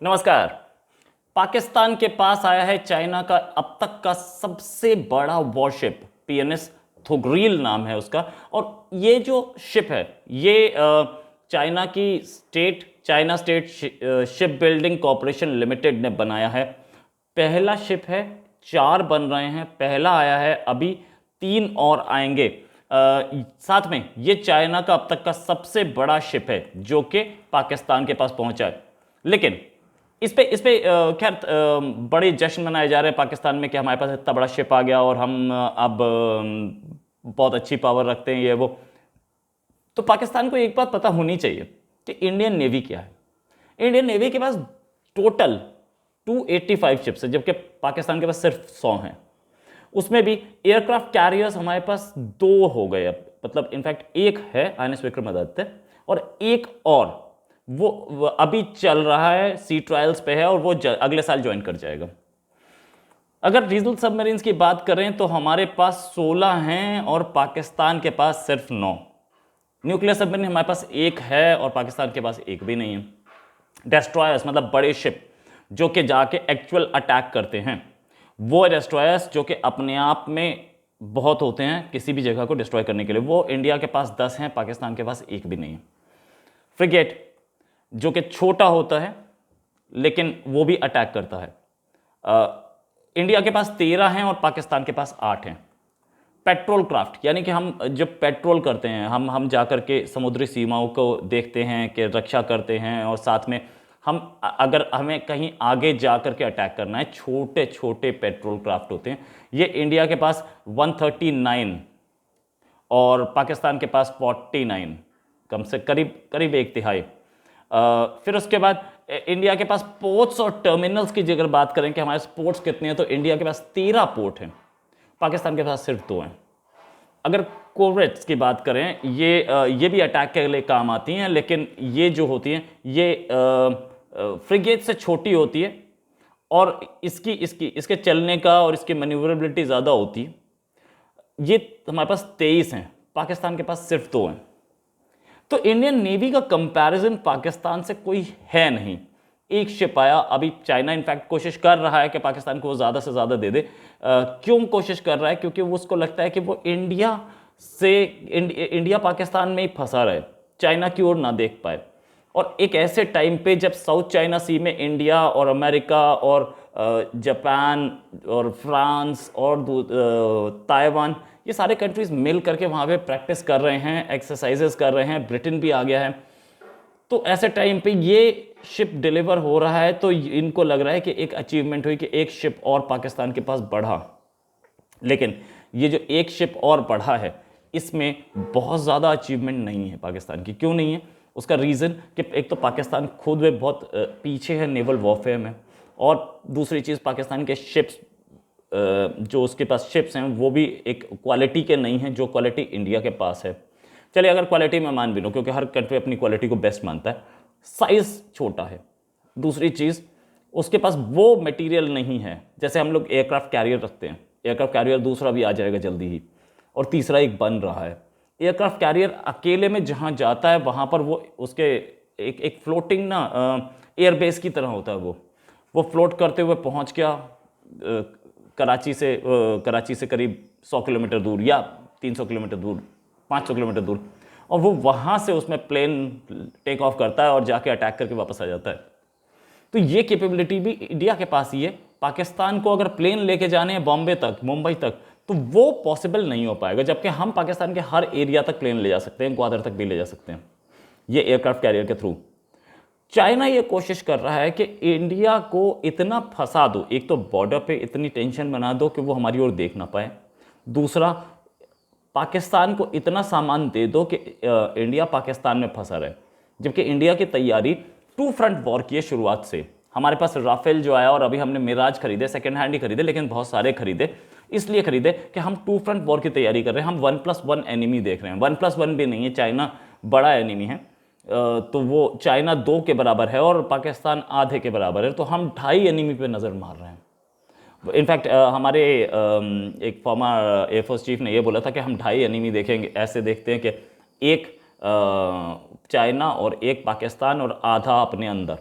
नमस्कार। पाकिस्तान के पास आया है चाइना का अब तक का सबसे बड़ा वॉरशिप, पीएनएस थोग्रील नाम है उसका। और ये जो शिप है ये चाइना की China state ship building corporation limited ने बनाया है। पहला शिप है, 4 बन रहे हैं, पहला आया है, अभी 3 और आएंगे। साथ में ये चाइना का अब तक का सबसे बड़ा शिप है जो कि पाकिस्तान के पास पहुंचा है। लेकिन इस पे खैर बड़े जश्न मनाए जा रहे हैं पाकिस्तान में कि हमारे पास इतना बड़ा शिप आ गया और हम अब बहुत अच्छी पावर रखते हैं, ये वो। तो पाकिस्तान को एक बात पता होनी चाहिए कि इंडियन नेवी क्या है। इंडियन नेवी के पास टोटल 285 शिप्स है, जबकि पाकिस्तान के पास सिर्फ 100 हैं। उसमें भी एयरक्राफ्ट कैरियर्स हमारे पास 2 हो गए अब, मतलब इनफैक्ट एक है आईएनएस विक्रमादित्य और एक और वो अभी चल रहा है, सी ट्रायल्स पे है और वो अगले साल ज्वाइन कर जाएगा। अगर रीजनल सबमरीन्स की बात करें तो हमारे पास 16 हैं और पाकिस्तान के पास सिर्फ 9। न्यूक्लियर सबमरीन हमारे पास एक है और पाकिस्तान के पास एक भी नहीं है। डेस्ट्रॉयर्स मतलब बड़े शिप जो कि जाके एक्चुअल अटैक करते हैं, वो डेस्ट्रॉयर्स जो कि अपने आप में बहुत होते हैं किसी भी जगह को डिस्ट्रॉय करने के लिए, वो इंडिया के पास 10 हैं, पाकिस्तान के पास एक भी नहीं है। फ्रिगेट जो कि छोटा होता है लेकिन वो भी अटैक करता है, इंडिया के पास 13 हैं और पाकिस्तान के पास 8 हैं। पेट्रोल क्राफ्ट यानी कि हम जब पेट्रोल करते हैं, हम जाकर के समुद्री सीमाओं को देखते हैं कि रक्षा करते हैं, और साथ में हम अगर हमें कहीं आगे जाकर के अटैक करना है, छोटे छोटे पेट्रोल क्राफ्ट होते हैं। ये इंडिया के पास 139 और पाकिस्तान के पास 49, कम से करीब एक तिहाई। फिर उसके बाद इंडिया के पास पोर्ट्स और टर्मिनल्स की अगर बात करें कि हमारे पोर्ट्स कितने हैं, तो इंडिया के पास 13 पोर्ट हैं, पाकिस्तान के पास सिर्फ 2 हैं। अगर कोरवेट्स की बात करें, ये भी अटैक के लिए काम आती हैं, लेकिन ये जो होती हैं ये फ्रिगेट से छोटी होती है और इसके चलने का और इसकी मैन्यूवरेबिलिटी ज़्यादा होती है। ये हमारे पास 23 हैं, पाकिस्तान के पास सिर्फ 2 हैं। तो इंडियन नेवी का कंपैरिजन पाकिस्तान से कोई है नहीं। एक शिप आया, अभी चाइना इनफैक्ट कोशिश कर रहा है कि पाकिस्तान को वो ज़्यादा से ज़्यादा दे दे। क्यों कोशिश कर रहा है? क्योंकि वो उसको लगता है कि वो इंडिया पाकिस्तान में ही फंसा रहे, चाइना की ओर ना देख पाए। और एक ऐसे टाइम पे जब साउथ चाइना सी में इंडिया और अमेरिका और जापान और फ्रांस और ताइवान, ये सारे कंट्रीज मिल करके वहाँ पे प्रैक्टिस कर रहे हैं, एक्सरसाइजेस कर रहे हैं, ब्रिटेन भी आ गया है। तो ऐसे टाइम पे ये शिप डिलीवर हो रहा है तो इनको लग रहा है कि एक अचीवमेंट हुई कि एक शिप और पाकिस्तान के पास बढ़ा। लेकिन ये जो एक शिप और बढ़ा है, इसमें बहुत ज़्यादा अचीवमेंट नहीं है पाकिस्तान की। क्यों नहीं है? उसका रीज़न कि एक तो पाकिस्तान खुद में बहुत पीछे है नेवल वॉरफेयर में, और दूसरी चीज़ पाकिस्तान के शिप्स, जो उसके पास शिप्स हैं वो भी एक क्वालिटी के नहीं हैं जो क्वालिटी इंडिया के पास है। चलिए अगर क्वालिटी में मान भी लो, क्योंकि हर कंट्री अपनी क्वालिटी को बेस्ट मानता है, साइज़ छोटा है। दूसरी चीज़, उसके पास वो मटेरियल नहीं है। जैसे हम लोग एयरक्राफ्ट कैरियर रखते हैं, एयरक्राफ्ट कैरियर दूसरा भी आ जाएगा जल्दी ही, और तीसरा एक बन रहा है। एयरक्राफ्ट कैरियर अकेले में जहाँ जाता है वहाँ पर वो उसके एक फ्लोटिंग ना एयरबेस की तरह होता है। वो फ्लोट करते हुए पहुँच गया कराची से करीब 100 किलोमीटर दूर या 300 किलोमीटर दूर, 500 किलोमीटर दूर, और वो वहाँ से उसमें प्लेन टेक ऑफ करता है और जाके अटैक करके वापस आ जाता है। तो ये कैपेबिलिटी भी इंडिया के पास ही है। पाकिस्तान को अगर प्लेन लेके जाने हैं बॉम्बे तक, मुंबई तक, तो वो पॉसिबल नहीं हो पाएगा, जबकि हम पाकिस्तान के हर एरिया तक प्लेन ले जा सकते हैं, ग्वादर तक भी ले जा सकते हैं ये एयरक्राफ्ट कैरियर के थ्रू। चाइना ये कोशिश कर रहा है कि इंडिया को इतना फंसा दो, एक तो बॉर्डर पे इतनी टेंशन बना दो कि वो हमारी ओर देख ना पाए, दूसरा पाकिस्तान को इतना सामान दे दो कि इंडिया पाकिस्तान में फंसा रहे। जबकि इंडिया की तैयारी 2 फ्रंट वॉर की है शुरुआत से। हमारे पास राफेल जो आया और अभी हमने मिराज खरीदे, सेकेंड हैंड ही खरीदे, लेकिन बहुत सारे खरीदे। इसलिए खरीदे कि हम 2 फ्रंट वॉर की तैयारी कर रहे हैं, हम 1+1 एनिमी देख रहे हैं। 1+1 भी नहीं है, चाइना बड़ा एनिमी है, तो वो चाइना 2 के बराबर है और पाकिस्तान आधे के बराबर है, तो हम 2.5 एनिमी पे नज़र मार रहे हैं। इनफैक्ट हमारे एक फॉर्मर एयरफोर्स चीफ ने ये बोला था कि हम 2.5 एनिमी देखेंगे, ऐसे देखते हैं कि एक चाइना और एक पाकिस्तान और आधा अपने अंदर।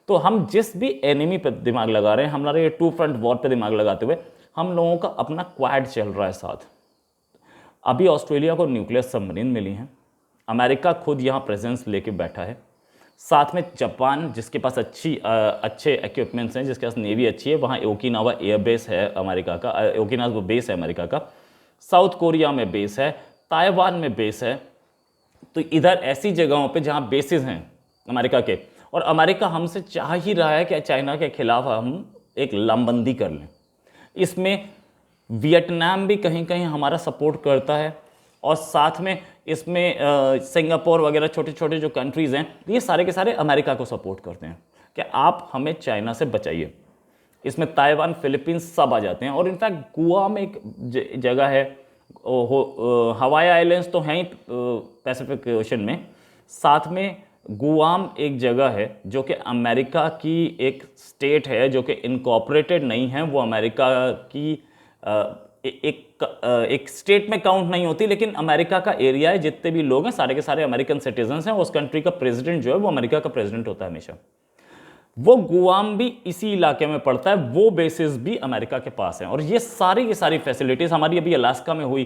तो हम जिस भी एनिमी पे दिमाग लगा रहे हैं, हमारे ये टू फ्रंट वॉर पे दिमाग लगाते हुए हम लोगों का अपना क्वाड चल रहा है साथ। अभी ऑस्ट्रेलिया को न्यूक्लियर सबमरीन मिली हैं, अमेरिका खुद यहाँ प्रेजेंस लेके बैठा है, साथ में जापान जिसके पास अच्छे इक्विपमेंट्स हैं, जिसके पास नेवी अच्छी है, वहाँ ओकिनावा एयरबेस है अमेरिका का, ओकिनावा बेस है अमेरिका का, साउथ कोरिया में बेस है, ताइवान में बेस है। तो इधर ऐसी जगहों पे जहाँ बेसिस हैं अमेरिका के, और अमेरिका हमसे चाह ही रहा है कि चाइना के खिलाफ हम एक लामबंदी कर लें। इसमें वियतनाम भी कहीं कहीं हमारा सपोर्ट करता है, और साथ में इसमें सिंगापुर वगैरह छोटे छोटे जो कंट्रीज़ हैं, ये सारे के सारे अमेरिका को सपोर्ट करते हैं कि आप हमें चाइना से बचाइए। इसमें ताइवान, फिलीपींस सब आ जाते हैं। और इनफैक्ट गोवा में एक जगह है, हवाई आइलैंड्स तो हैं ही पैसिफिक ओशन में, साथ में गुआम एक जगह है जो कि अमेरिका की एक स्टेट है, जो कि इनकॉर्पोरेटेड नहीं है, वो अमेरिका की एक स्टेट में काउंट नहीं होती, लेकिन अमेरिका का एरिया है। जितने भी लोग हैं सारे के सारे अमेरिकन सिटीजन्स हैं। उस कंट्री का प्रेसिडेंट जो है वो अमेरिका का प्रेसिडेंट होता है हमेशा। वो गुआम भी इसी इलाके में पड़ता है, वो बेसिस भी अमेरिका के पास हैं। और ये सारी फैसिलिटीज़ हमारी अभी अलास्का में हुई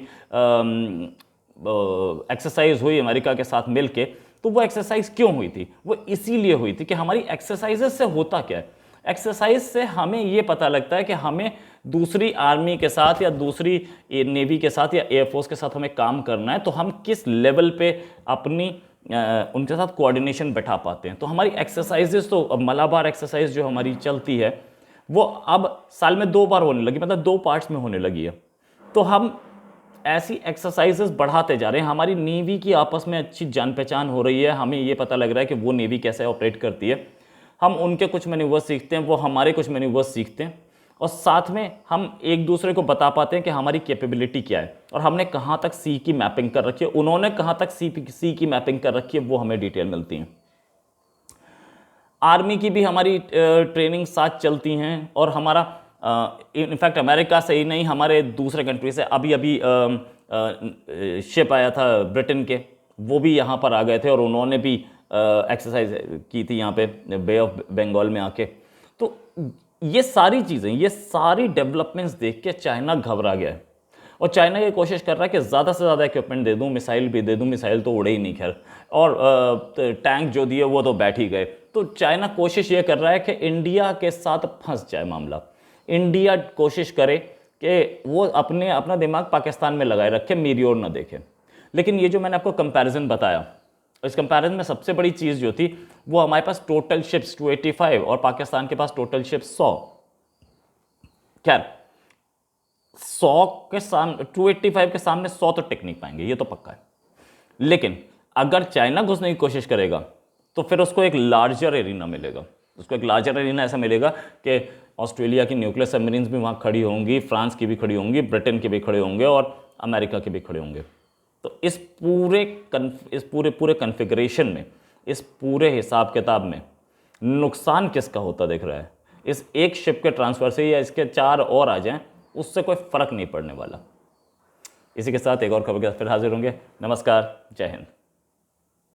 एक्सरसाइज हुई अमेरिका के साथ मिलके। तो वो एक्सरसाइज क्यों हुई थी? वो इसीलिए हुई थी कि हमारी एक्सरसाइजेज से होता क्या है, एक्सरसाइज से हमें ये पता लगता है कि हमें दूसरी आर्मी के साथ या दूसरी नेवी के साथ या एयरफोर्स के साथ हमें काम करना है, तो हम किस लेवल पे अपनी उनके साथ कोऑर्डिनेशन बैठा पाते हैं। तो हमारी एक्सरसाइजेस, तो अब मलाबार एक्सरसाइज जो हमारी चलती है वो अब साल में 2 बार होने लगी, मतलब 2 पार्ट्स में होने लगी है। तो हम ऐसी एक्सरसाइजेस बढ़ाते जा रहे हैं। हमारी नेवी की आपस में अच्छी जान पहचान हो रही है, हमें ये पता लग रहा है कि वो नेवी कैसे ऑपरेट करती है। हम उनके कुछ मैन्यूवर्स सीखते हैं, वो हमारे कुछ मैन्यूवर्स सीखते हैं, और साथ में हम एक दूसरे को बता पाते हैं कि हमारी कैपेबिलिटी क्या है और हमने कहाँ तक सी की मैपिंग कर रखी है, उन्होंने कहाँ तक सी की मैपिंग कर रखी है, वो हमें डिटेल मिलती है। आर्मी की भी हमारी ट्रेनिंग साथ चलती हैं, और हमारा इनफैक्ट अमेरिका से ही नहीं, हमारे दूसरे कंट्री से अभी शिप आया था ब्रिटेन के, वो भी यहाँ पर आ गए थे और उन्होंने भी एक्सरसाइज की थी यहाँ पे बे ऑफ बंगाल में आके। तो ये सारी चीज़ें, ये सारी डेवलपमेंट्स देख के चाइना घबरा गया है, और चाइना ये कोशिश कर रहा है कि ज़्यादा से ज़्यादा इक्विपमेंट दे दूँ, मिसाइल भी दे दूँ। मिसाइल तो उड़े ही नहीं खैर, और टैंक जो दिए वो तो बैठ ही गए। तो चाइना कोशिश ये कर रहा है कि इंडिया के साथ फंस जाए मामला। इंडिया कोशिश करे कि वो अपना दिमाग पाकिस्तान में लगाए रखे, मेरी ओर ना देखे। लेकिन ये जो मैंने आपको कंपैरिजन बताया, इस कंपैरिजन में सबसे बड़ी चीज़ जो थी वो हमारे पास टोटल शिप्स 285 और पाकिस्तान के पास टोटल शिप्स 100। खैर 100 के सामने 285 के सामने 100 तो टिक नहीं पाएंगे, ये तो पक्का है। लेकिन अगर चाइना घुसने की कोशिश करेगा तो फिर उसको एक लार्जर एरिना मिलेगा। उसको एक लार्जर एरिना ऐसा मिलेगा कि ऑस्ट्रेलिया की न्यूक्लियर सबमरीन्स भी वहाँ खड़ी होंगी, फ्रांस की भी खड़ी होंगी, ब्रिटेन के भी खड़े होंगे, और अमेरिका के भी खड़े होंगे। तो इस पूरे कन्फिगरेशन में, इस पूरे हिसाब किताब में नुकसान किसका होता दिख रहा है? इस एक शिप के ट्रांसफ़र से, या इसके 4 और आ जाएं, उससे कोई फ़र्क नहीं पड़ने वाला। इसी के साथ एक और खबर के साथ फिर हाजिर होंगे। नमस्कार, जय हिंद।